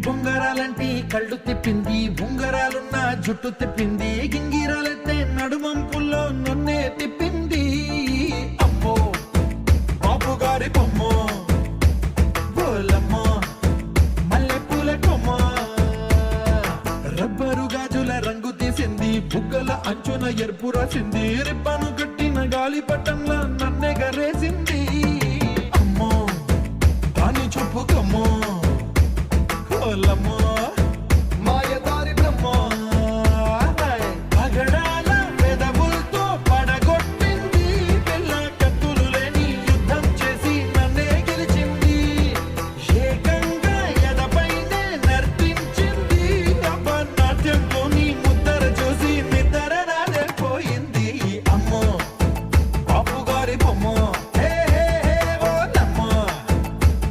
బొంగరాలంటి కళ్ళు తిప్పింది, ఉంగరాలున్న జుట్టు తిప్పింది, గింగిరాలెత్తే నడుమంపుల్లో నన్నే తిప్పింది. అమ్మో బాబు గారి బొమ్మ, బోలమ్మ మల్లెపూల కొమ్మ, రబ్బరు గాజుల రంగు తీసింది, బుగ్గల అంచున ఎరుపు రాసింది, రిబ్బను కట్టిన గాలి పట్టంలా నన్నే గరేసింది. అమ్మో దాని చూపు కమ్మో, మాయదారి బ్రహ్మ, పగడాల పెదవులతో పడగొట్టింది, పిల్ల కత్తులు లేని యుద్ధం చేసి నన్నే గెలిచింది, ఏకంగా ఎదపైనే నర్తించింది, నాట్యంలోని ముద్దర చూసి నిద్ర రాలేకపోయింది. అమ్మో బాపు గారి బొమ్మ,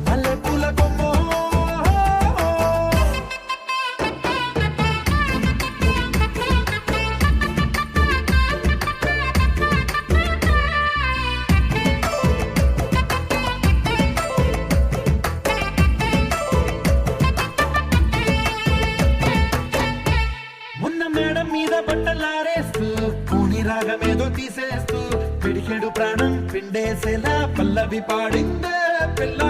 మల్లెపూల కొమ్మ. మేడం మీద బట్టలారేస్తూ కూని రాగమేదో తీసేస్తూ పిడికెడు ప్రాణం పిండేసేలా పల్లవి పాడిందే పిల్ల.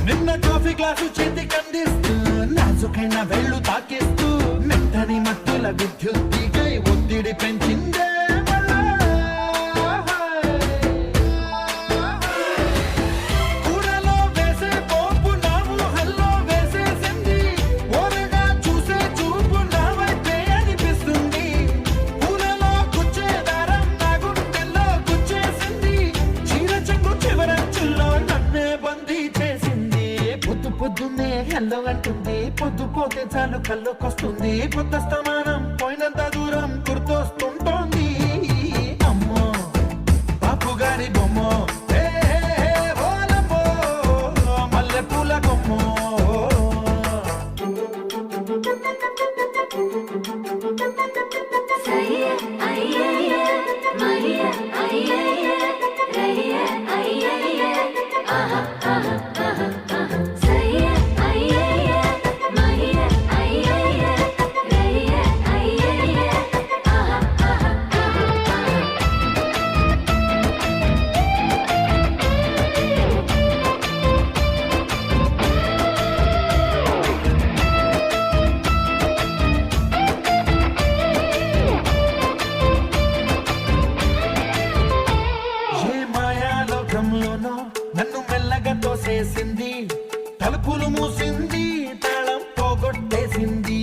నిన్న కాఫీ గ్లాసు చేతి కందిస్తూ నాజుకైన వేళ్ళు తాకేస్తూ మెత్తని మత్తుల విద్యుత్తికై ఒత్తిడి పెంచిందే. పొద్దున్నే హెల్లో అంటుంది, పొద్దు పోతే చాలు కళ్ళొకొస్తుంది, కొత్త స్థమానం పోయినంత దూరం గుర్తొస్తుంటోంది. అమ్మో బాపు గారి బొమ్మ, మల్లెపూల కొమ్మ. నన్ను మెల్లగా తోసేసింది, తలుపులు మూసింది, తాళం పోగొట్టేసింది.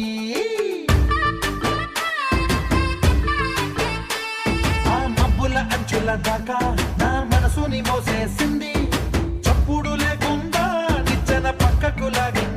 ఆ మబ్బుల అంచుల దాకా నా మనసుని మోసేసింది, చప్పుడు లేకుండా నిచ్చెన పక్కకు లాగింది.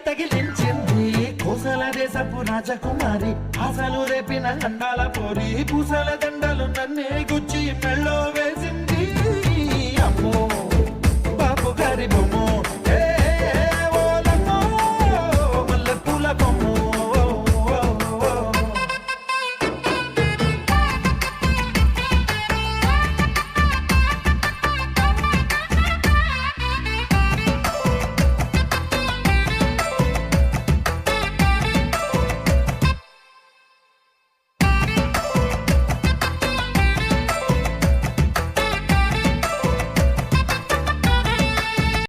తగిలించింది కోసల దేశపు రాజకుమారి, ఆశలు రేపిన అండాల పోరి, పూసల దండలు నన్నే గుచ్చి మెళ్ళో వేసింది. అమ్మో బాపు గారి బొమ్మ.